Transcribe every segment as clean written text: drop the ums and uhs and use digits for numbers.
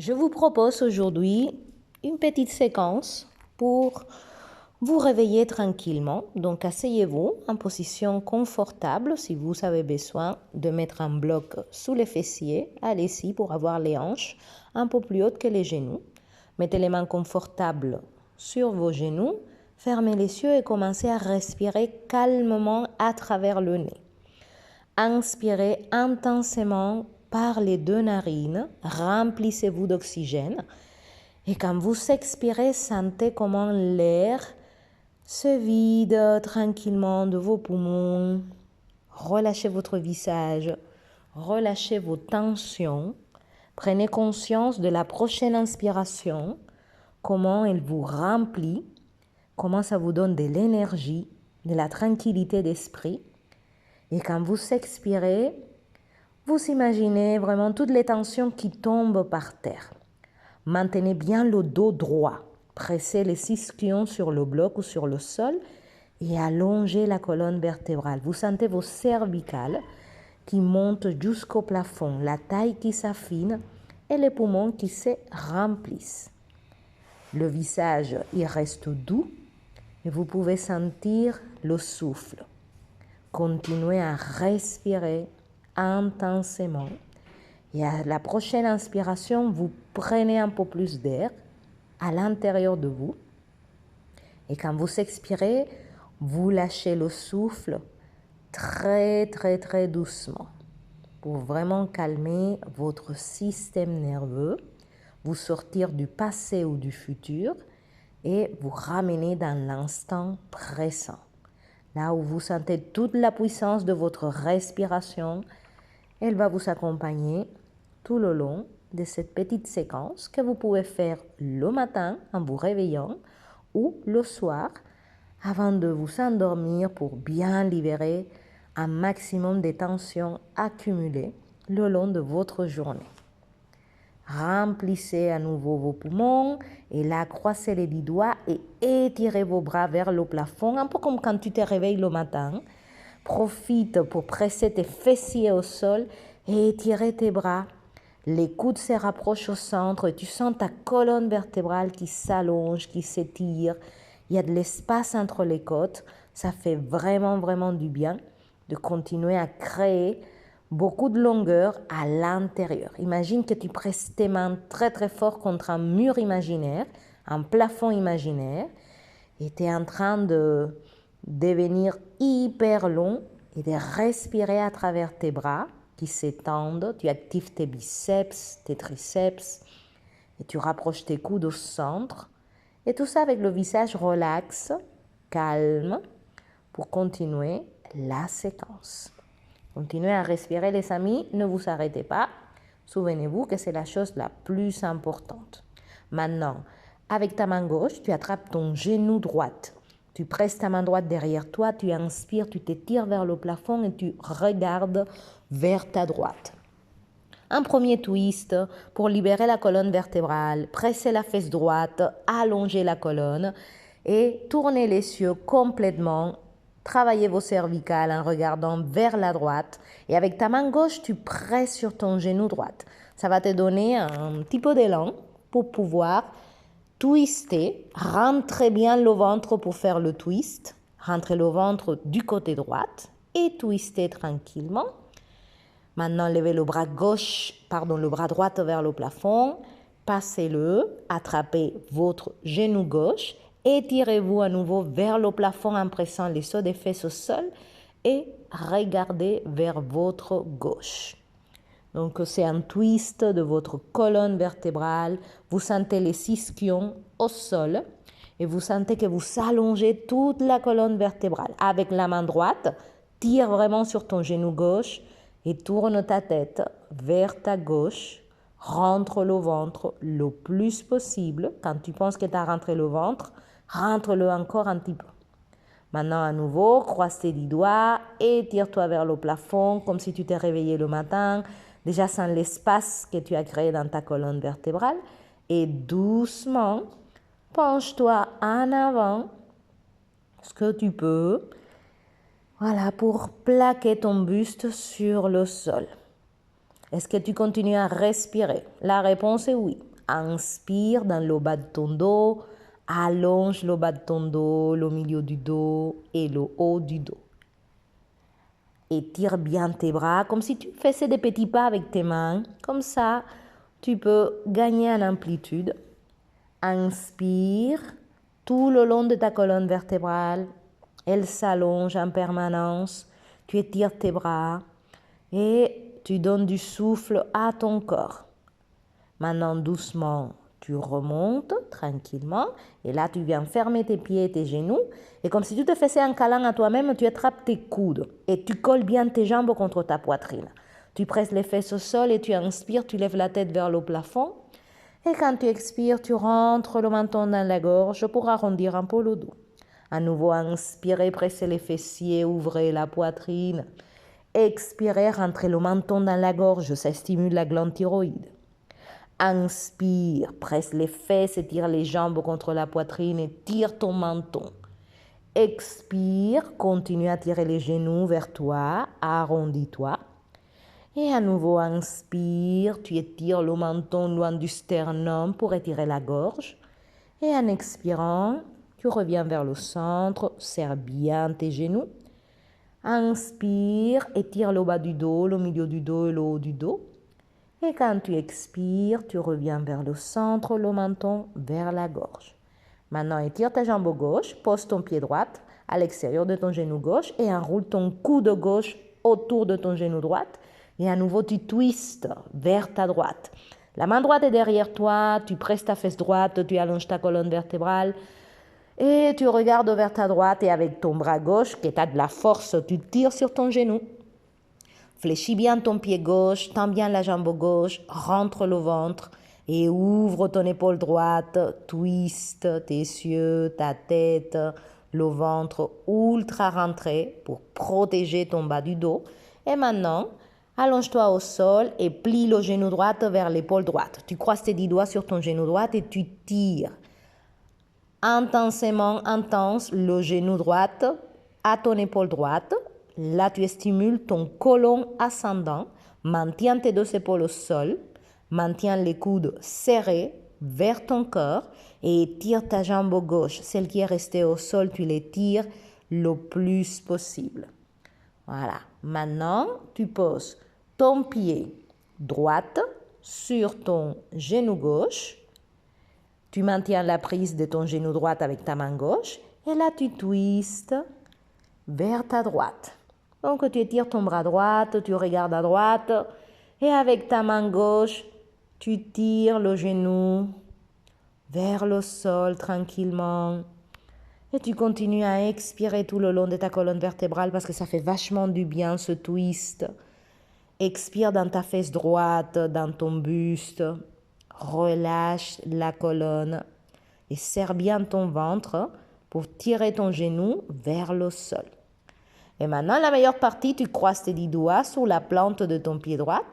Je vous propose aujourd'hui une petite séquence pour vous réveiller tranquillement. Donc asseyez-vous en position confortable. Si vous avez besoin de mettre un bloc sous les fessiers, allez-y pour avoir les hanches un peu plus hautes que les genoux. Mettez les mains confortables sur vos genoux, fermez les yeux et commencez à respirer calmement à travers le nez. Inspirez intensément par les deux narines, remplissez-vous d'oxygène et quand vous expirez, sentez comment l'air se vide tranquillement de vos poumons. Relâchez votre visage, relâchez vos tensions, prenez conscience de la prochaine inspiration, comment elle vous remplit, comment ça vous donne de l'énergie, de la tranquillité d'esprit. Et quand vous expirez, vous imaginez vraiment toutes les tensions qui tombent par terre. Maintenez bien le dos droit. Pressez les ischions sur le bloc ou sur le sol et allongez la colonne vertébrale. Vous sentez vos cervicales qui montent jusqu'au plafond, la taille qui s'affine et les poumons qui se remplissent. Le visage, il reste doux et vous pouvez sentir le souffle. Continuez à respirer intensément. Et à la prochaine inspiration, vous prenez un peu plus d'air à l'intérieur de vous. Et quand vous expirez, vous lâchez le souffle très doucement pour vraiment calmer votre système nerveux, vous sortir du passé ou du futur et vous ramener dans l'instant présent. Là où vous sentez toute la puissance de votre respiration, elle va vous accompagner tout le long de cette petite séquence que vous pouvez faire le matin en vous réveillant ou le soir avant de vous endormir pour bien libérer un maximum de tensions accumulées le long de votre journée. Remplissez à nouveau vos poumons et là, croisez les 10 doigts et étirez vos bras vers le plafond, un peu comme quand tu te réveilles le matin. Profite pour presser tes fessiers au sol et étirer tes bras. Les coudes se rapprochent au centre et tu sens ta colonne vertébrale qui s'allonge, qui s'étire. Il y a de l'espace entre les côtes. Ça fait vraiment du bien de continuer à créer beaucoup de longueur à l'intérieur. Imagine que tu presses tes mains très fort contre un mur imaginaire, un plafond imaginaire, et tu es en train de devenir hyper long et de respirer à travers tes bras qui s'étendent. Tu actives tes biceps, tes triceps, et tu rapproches tes coudes au centre. Et tout ça avec le visage relax, calme, pour continuer la séquence. Continuez à respirer les amis, ne vous arrêtez pas. Souvenez-vous que c'est la chose la plus importante. Maintenant, avec ta main gauche, tu attrapes ton genou droit. Tu presses ta main droite derrière toi, tu inspires, tu t'étires vers le plafond et tu regardes vers ta droite. Un premier twist pour libérer la colonne vertébrale, pressez la fesse droite, allongez la colonne et tournez les yeux complètement. Travaillez vos cervicales en regardant vers la droite et avec ta main gauche, tu presses sur ton genou droit. Ça va te donner un petit peu d'élan pour pouvoir twister. Rentrez bien le ventre pour faire le twist. Rentrez le ventre du côté droit et twistez tranquillement. Maintenant, levez le bras droit vers le plafond. Passez-le, attrapez votre genou gauche. Étirez-vous à nouveau vers le plafond en pressant les sauts des fesses au sol et regardez vers votre gauche. Donc, c'est un twist de votre colonne vertébrale. Vous sentez les ischions au sol et vous sentez que vous allongez toute la colonne vertébrale. Avec la main droite, tire vraiment sur ton genou gauche et tourne ta tête vers ta gauche. Rentre le ventre le plus possible. Quand tu penses que tu as rentré le ventre, rentre-le encore un petit peu. Maintenant, à nouveau, croise tes 10 doigts, étire-toi vers le plafond comme si tu t'es réveillé le matin. Déjà, sens l'espace que tu as créé dans ta colonne vertébrale. Et doucement, penche-toi en avant, ce que tu peux. Voilà, pour plaquer ton buste sur le sol. Est-ce que tu continues à respirer? La réponse est oui. Inspire dans le bas de ton dos. Allonge le bas de ton dos, le milieu du dos et le haut du dos. Étire bien tes bras comme si tu faisais des petits pas avec tes mains. Comme ça, tu peux gagner en amplitude. Inspire tout le long de ta colonne vertébrale. Elle s'allonge en permanence. Tu étires tes bras et tu donnes du souffle à ton corps. Maintenant, doucement, tu remontes tranquillement et là, tu viens fermer tes pieds et tes genoux. Et comme si tu te faisais un câlin à toi-même, tu attrapes tes coudes et tu colles bien tes jambes contre ta poitrine. Tu presses les fesses au sol et tu inspires, tu lèves la tête vers le plafond. Et quand tu expires, tu rentres le menton dans la gorge pour arrondir un peu le dos. À nouveau, inspirez, pressez les fessiers, ouvrez la poitrine. Expirez, rentrez le menton dans la gorge, ça stimule la glande thyroïde. Inspire, presse les fesses, étire les jambes contre la poitrine et tire ton menton. Expire, continue à tirer les genoux vers toi, arrondis-toi. Et à nouveau, inspire, tu étires le menton loin du sternum pour étirer la gorge. Et en expirant, tu reviens vers le centre, serre bien tes genoux. Inspire, étire le bas du dos, le milieu du dos et le haut du dos. Et quand tu expires, tu reviens vers le centre, le menton vers la gorge. Maintenant, étire ta jambe gauche, pose ton pied droit à l'extérieur de ton genou gauche et enroule ton coude gauche autour de ton genou droit. Et à nouveau, tu twistes vers ta droite. La main droite est derrière toi, tu presses ta fesse droite, tu allonges ta colonne vertébrale et tu regardes vers ta droite et avec ton bras gauche, que tu as de la force, tu tires sur ton genou. Fléchis bien ton pied gauche, tends bien la jambe gauche, rentre le ventre et ouvre ton épaule droite, twiste tes yeux, ta tête, le ventre ultra rentré pour protéger ton bas du dos. Et maintenant, allonge-toi au sol et plie le genou droit vers l'épaule droite. Tu croises tes 10 doigts sur ton genou droit et tu tires intensément intense le genou droit à ton épaule droite. Là, tu stimules ton côlon ascendant. Maintiens tes 2 épaules au sol. Maintiens les coudes serrés vers ton corps et étire ta jambe gauche. Celle qui est restée au sol, tu l'étires le plus possible. Voilà. Maintenant, tu poses ton pied droit sur ton genou gauche. Tu maintiens la prise de ton genou droit avec ta main gauche. Et là, tu twistes vers ta droite. Donc, tu étires ton bras droit, tu regardes à droite. Et avec ta main gauche, tu tires le genou vers le sol tranquillement. Et tu continues à expirer tout le long de ta colonne vertébrale parce que ça fait vachement du bien ce twist. Expire dans ta fesse droite, dans ton buste. Relâche la colonne et serre bien ton ventre pour tirer ton genou vers le sol. Et maintenant, la meilleure partie, tu croises tes 10 doigts sur la plante de ton pied droit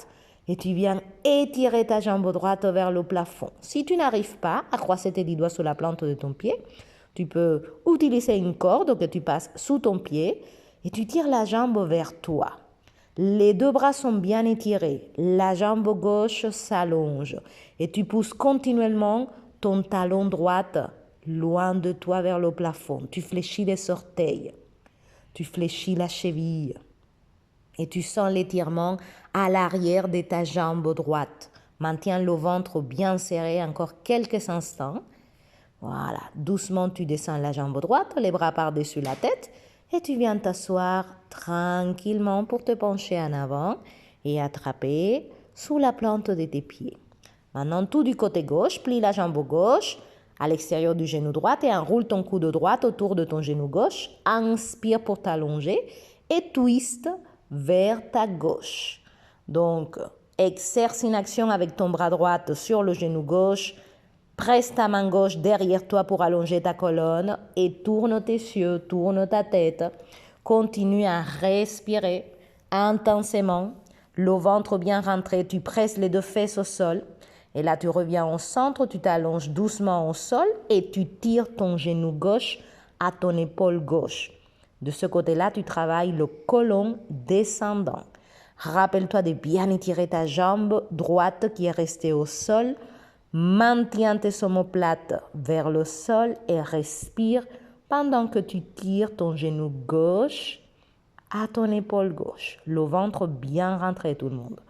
et tu viens étirer ta jambe droite vers le plafond. Si tu n'arrives pas à croiser tes 10 doigts sur la plante de ton pied, tu peux utiliser une corde que tu passes sous ton pied et tu tires la jambe vers toi. Les 2 bras sont bien étirés, la jambe gauche s'allonge et tu pousses continuellement ton talon droit loin de toi vers le plafond. Tu fléchis les orteils, tu fléchis la cheville et tu sens l'étirement à l'arrière de ta jambe droite. Maintiens le ventre bien serré encore quelques instants. Voilà, doucement tu descends la jambe droite, les bras par-dessus la tête et tu viens t'asseoir tranquillement pour te pencher en avant et attraper sous la plante de tes pieds. Maintenant, tout du côté gauche, plie la jambe gauche à l'extérieur du genou droit et enroule ton coude droit autour de ton genou gauche. Inspire pour t'allonger et twist vers ta gauche. Donc, exerce une action avec ton bras droit sur le genou gauche. Presse ta main gauche derrière toi pour allonger ta colonne et tourne tes yeux, tourne ta tête. Continue à respirer intensément. Le ventre bien rentré, tu presses les 2 fesses au sol. Et là, tu reviens au centre, tu t'allonges doucement au sol et tu tires ton genou gauche à ton épaule gauche. De ce côté-là, tu travailles le côlon descendant. Rappelle-toi de bien étirer ta jambe droite qui est restée au sol. Maintiens tes omoplates vers le sol et respire pendant que tu tires ton genou gauche à ton épaule gauche. Le ventre bien rentré, tout le monde,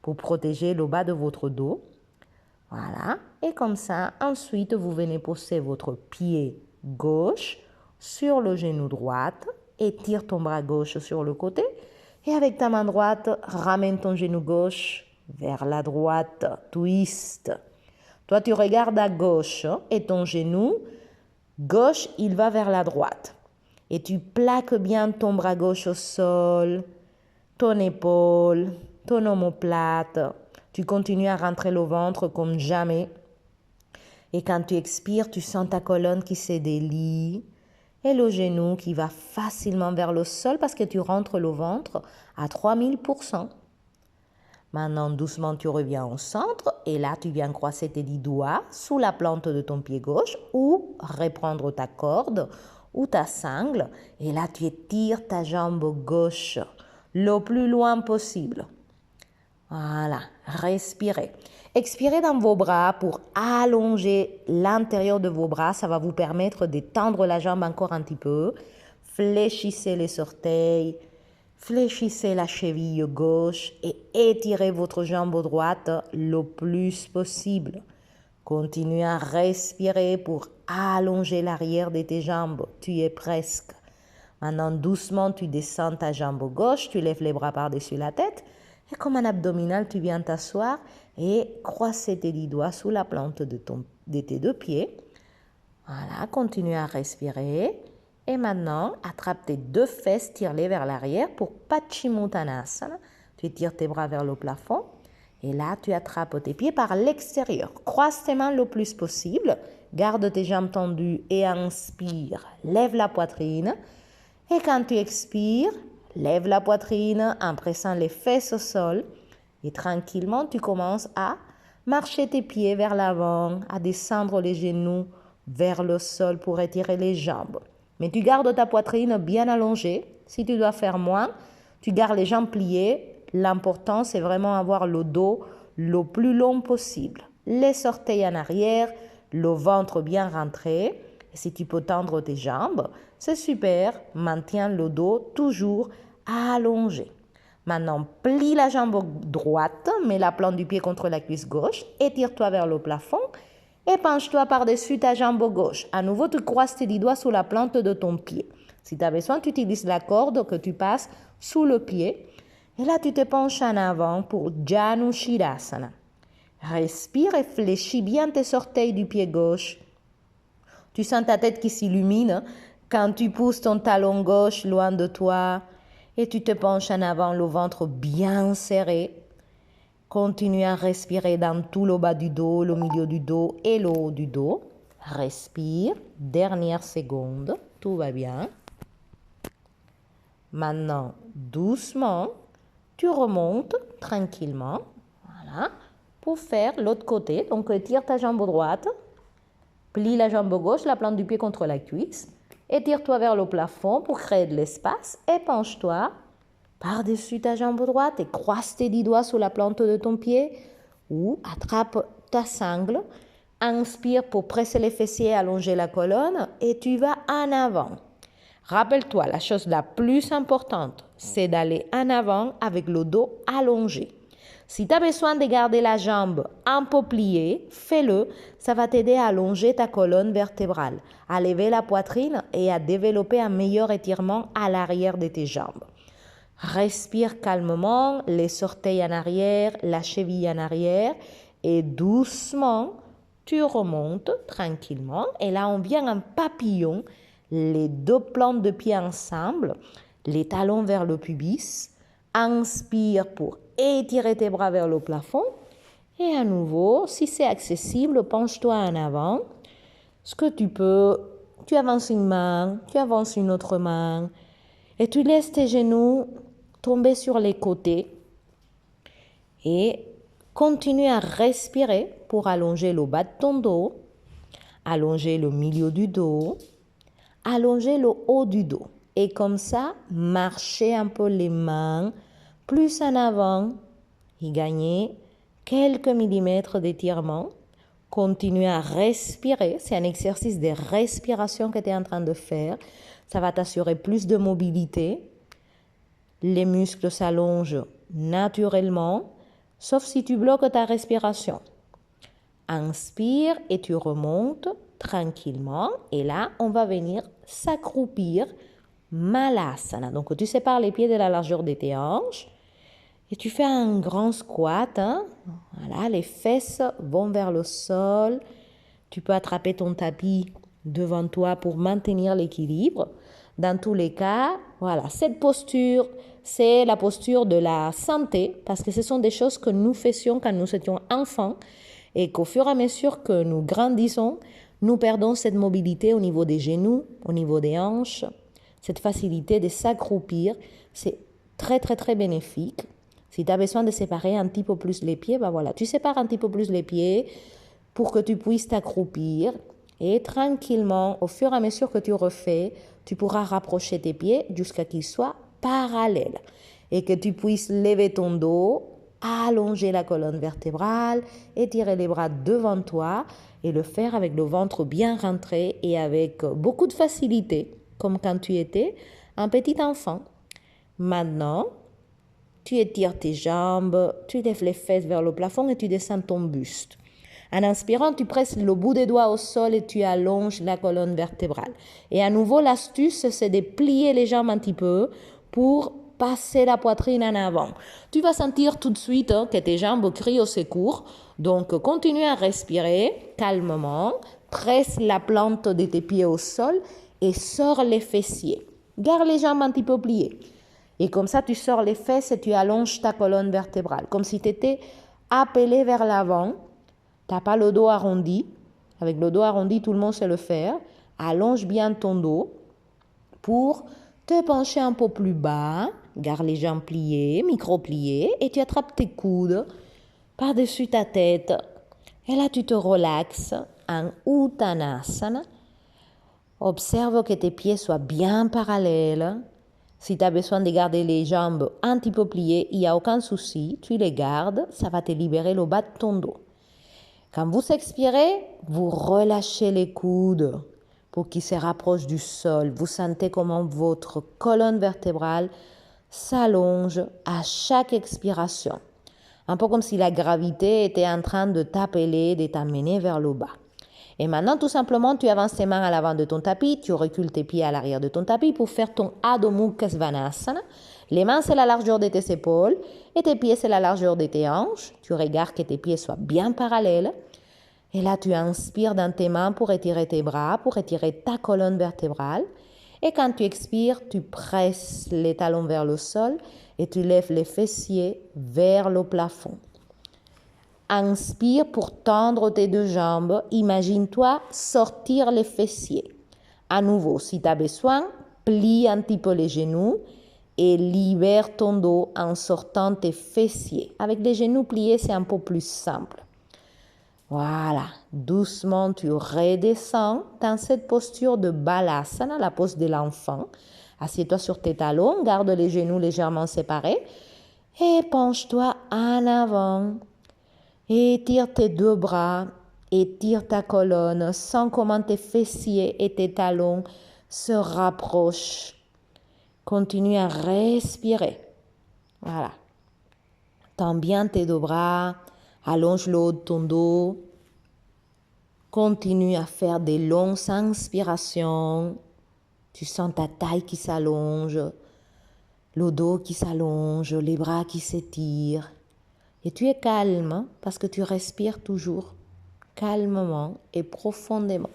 pour protéger le bas de votre dos. Voilà. Et comme ça, ensuite, vous venez poser votre pied gauche sur le genou droit. Étire ton bras gauche sur le côté. Et avec ta main droite, ramène ton genou gauche vers la droite. Twist. Toi, tu regardes à gauche et ton genou gauche, il va vers la droite. Et tu plaques bien ton bras gauche au sol, ton épaule, ton omoplate. Tu continues à rentrer le ventre comme jamais. Et quand tu expires, tu sens ta colonne qui se délie et le genou qui va facilement vers le sol parce que tu rentres le ventre à 3000%. Maintenant, doucement, tu reviens au centre et là, tu viens croiser tes 10 doigts sous la plante de ton pied gauche ou reprendre ta corde ou ta sangle. Et là, tu étires ta jambe gauche le plus loin possible. Voilà, respirez. Expirez dans vos bras pour allonger l'intérieur de vos bras. Ça va vous permettre d'étendre la jambe encore un petit peu. Fléchissez les orteils. Fléchissez la cheville gauche et étirez votre jambe droite le plus possible. Continuez à respirer pour allonger l'arrière de tes jambes. Tu y es presque. Maintenant, doucement, tu descends ta jambe gauche, tu lèves les bras par-dessus la tête. Et comme un abdominal, tu viens t'asseoir et croiser tes 10 doigts sous la plante de tes 2 pieds. Voilà, continue à respirer. Et maintenant, attrape tes 2 fesses, tire-les vers l'arrière pour Paschimottanasana. Tu tires tes bras vers le plafond. Et là, tu attrapes tes pieds par l'extérieur. Croise tes mains le plus possible. Garde tes jambes tendues et inspire. Lève la poitrine. Et quand tu expires, lève la poitrine en pressant les fesses au sol. Et tranquillement, tu commences à marcher tes pieds vers l'avant, à descendre les genoux vers le sol pour étirer les jambes. Mais tu gardes ta poitrine bien allongée. Si tu dois faire moins, tu gardes les jambes pliées. L'important, c'est vraiment avoir le dos le plus long possible. Les orteils en arrière, le ventre bien rentré. Et si tu peux tendre tes jambes, c'est super. Maintiens le dos toujours allongé. Maintenant, plie la jambe droite, mets la plante du pied contre la cuisse gauche, étire-toi vers le plafond et penche-toi par-dessus ta jambe gauche. À nouveau, tu croises tes 10 doigts sous la plante de ton pied. Si tu as besoin, tu utilises la corde que tu passes sous le pied. Et là, tu te penches en avant pour Janu Shirasana. Respire et fléchis bien tes orteils du pied gauche. Tu sens ta tête qui s'illumine quand tu pousses ton talon gauche loin de toi et tu te penches en avant, le ventre bien serré. Continue à respirer dans tout le bas du dos, le milieu du dos et le haut du dos. Respire. Dernière seconde. Tout va bien. Maintenant, doucement, tu remontes tranquillement. Voilà. Pour faire l'autre côté. Donc, étire ta jambe droite. Plie la jambe gauche, la plante du pied contre la cuisse. Étire-toi vers le plafond pour créer de l'espace et penche-toi par-dessus ta jambe droite et croise tes 10 doigts sous la plante de ton pied ou attrape ta sangle. Inspire pour presser les fessiers et allonger la colonne et tu vas en avant. Rappelle-toi, la chose la plus importante, c'est d'aller en avant avec le dos allongé. Si tu as besoin de garder la jambe un peu pliée, fais-le. Ça va t'aider à allonger ta colonne vertébrale, à lever la poitrine et à développer un meilleur étirement à l'arrière de tes jambes. Respire calmement, les orteils en arrière, la cheville en arrière et doucement, tu remontes tranquillement. Et là, on vient en papillon, les 2 plantes de pied ensemble, les talons vers le pubis. Inspire pour étirer tes bras vers le plafond. Et à nouveau, si c'est accessible, penche-toi en avant. Ce que tu peux, tu avances une main, tu avances une autre main. Et tu laisses tes genoux tomber sur les côtés. Et continue à respirer pour allonger le bas de ton dos, allonger le milieu du dos, allonger le haut du dos. Et comme ça, marcher un peu les mains plus en avant et gagner quelques millimètres d'étirement. Continue à respirer. C'est un exercice de respiration que tu es en train de faire. Ça va t'assurer plus de mobilité. Les muscles s'allongent naturellement, sauf si tu bloques ta respiration. Inspire et tu remontes tranquillement. Et là, on va venir s'accroupir. Malasana. Donc, tu sépares les pieds de la largeur de tes hanches. Et tu fais un grand squat. Voilà, les fesses vont vers le sol. Tu peux attraper ton tapis devant toi pour maintenir l'équilibre. Dans tous les cas, voilà, cette posture, c'est la posture de la santé parce que ce sont des choses que nous faisions quand nous étions enfants et qu'au fur et à mesure que nous grandissons, nous perdons cette mobilité au niveau des genoux, au niveau des hanches. Cette facilité de s'accroupir, c'est très, très, très bénéfique. Si tu as besoin de séparer un petit peu plus les pieds, ben voilà, tu sépares un petit peu plus les pieds pour que tu puisses t'accroupir. Et tranquillement, au fur et à mesure que tu refais, tu pourras rapprocher tes pieds jusqu'à qu'ils soient parallèles. Et que tu puisses lever ton dos, allonger la colonne vertébrale, étirer les bras devant toi et le faire avec le ventre bien rentré et avec beaucoup de facilité, comme quand tu étais un petit enfant. Maintenant, tu étires tes jambes, tu lèves les fesses vers le plafond et tu descends ton buste. En inspirant, tu presses le bout des doigts au sol et tu allonges la colonne vertébrale. Et à nouveau, l'astuce, c'est de plier les jambes un petit peu pour passer la poitrine en avant. Tu vas sentir tout de suite que tes jambes crient au secours. Donc, continue à respirer calmement. Presse la plante de tes pieds au sol et sors les fessiers. Garde les jambes un petit peu pliées. Et comme ça, tu sors les fesses et tu allonges ta colonne vertébrale. Comme si tu étais appelé vers l'avant. Tu n'as pas le dos arrondi. Avec le dos arrondi, tout le monde sait le faire. Allonge bien ton dos pour te pencher un peu plus bas. Garde les jambes pliées, micro-pliées. Et tu attrapes tes coudes par-dessus ta tête. Et là, tu te relaxes en Uttanasana. Observe que tes pieds soient bien parallèles. Si tu as besoin de garder les jambes un petit peu pliées, il n'y a aucun souci. Tu les gardes. Ça va te libérer le bas de ton dos. Quand vous expirez, vous relâchez les coudes pour qu'ils se rapprochent du sol. Vous sentez comment votre colonne vertébrale s'allonge à chaque expiration. Un peu comme si la gravité était en train de t'appeler, de t'amener vers le bas. Et maintenant, tout simplement, tu avances tes mains à l'avant de ton tapis, tu recules tes pieds à l'arrière de ton tapis pour faire ton Adho Mukha Svanasana. Les mains, c'est la largeur de tes épaules et tes pieds, c'est la largeur de tes hanches. Tu regardes que tes pieds soient bien parallèles. Et là, tu inspires dans tes mains pour étirer tes bras, pour étirer ta colonne vertébrale. Et quand tu expires, tu presses les talons vers le sol et tu lèves les fessiers vers le plafond. Inspire pour tendre tes deux jambes. Imagine-toi sortir les fessiers. À nouveau, si tu as besoin, plie un petit peu les genoux et libère ton dos en sortant tes fessiers. Avec les genoux pliés, c'est un peu plus simple. Voilà, doucement tu redescends dans cette posture de Balasana, la pose de l'enfant. Assieds-toi sur tes talons, garde les genoux légèrement séparés et penche-toi en avant. Étire tes deux bras, étire ta colonne, sens comment tes fessiers et tes talons se rapprochent. Continue à respirer. Voilà. Tends bien tes deux bras, allonge le haut de ton dos. Continue à faire des longues inspirations. Tu sens ta taille qui s'allonge, le dos qui s'allonge, les bras qui s'étirent. Et tu es calme parce que tu respires toujours calmement et profondément.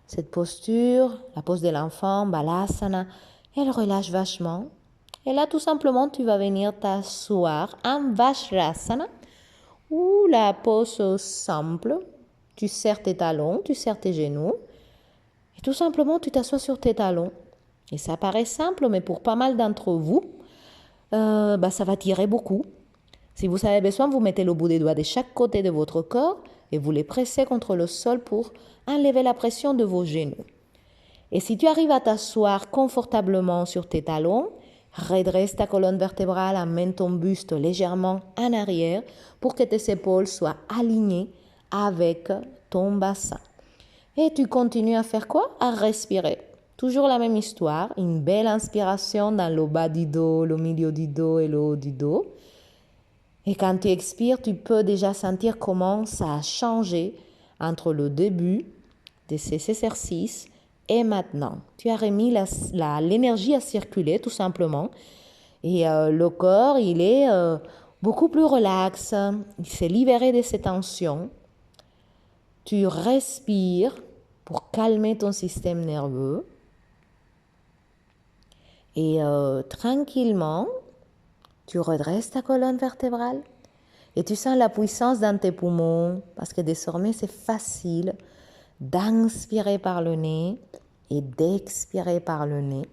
Cette posture, la pose de l'enfant, Balasana, elle relâche vachement. Et là, tout simplement, tu vas venir t'asseoir en Vajrasana ou la pose simple. Tu serres tes talons, tu serres tes genoux. Et tout simplement, tu t'assois sur tes talons. Et ça paraît simple, mais pour pas mal d'entre vous, ça va tirer beaucoup. Si vous avez besoin, vous mettez le bout des doigts de chaque côté de votre corps et vous les pressez contre le sol pour enlever la pression de vos genoux. Et si tu arrives à t'asseoir confortablement sur tes talons, redresse ta colonne vertébrale, amène ton buste légèrement en arrière pour que tes épaules soient alignées avec ton bassin. Et tu continues à faire quoi? À respirer. Toujours la même histoire, une belle inspiration dans le bas du dos, le milieu du dos et le haut du dos. Et quand tu expires, tu peux déjà sentir comment ça a changé entre le début de ces exercices et maintenant. Tu as remis l'énergie à circuler tout simplement. Et le corps, il est beaucoup plus relax. Il s'est libéré de ses tensions. Tu respires pour calmer ton système nerveux. Et tranquillement, tu redresses ta colonne vertébrale et tu sens la puissance dans tes poumons parce que désormais c'est facile d'inspirer par le nez et d'expirer par le nez.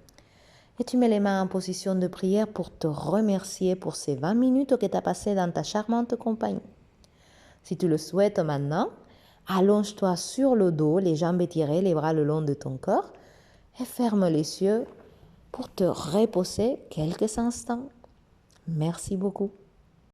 Et tu mets les mains en position de prière pour te remercier pour ces 20 minutes que tu as passées dans ta charmante compagnie. Si tu le souhaites maintenant, allonge-toi sur le dos, les jambes étirées, les bras le long de ton corps et ferme les yeux pour te reposer quelques instants. Merci beaucoup.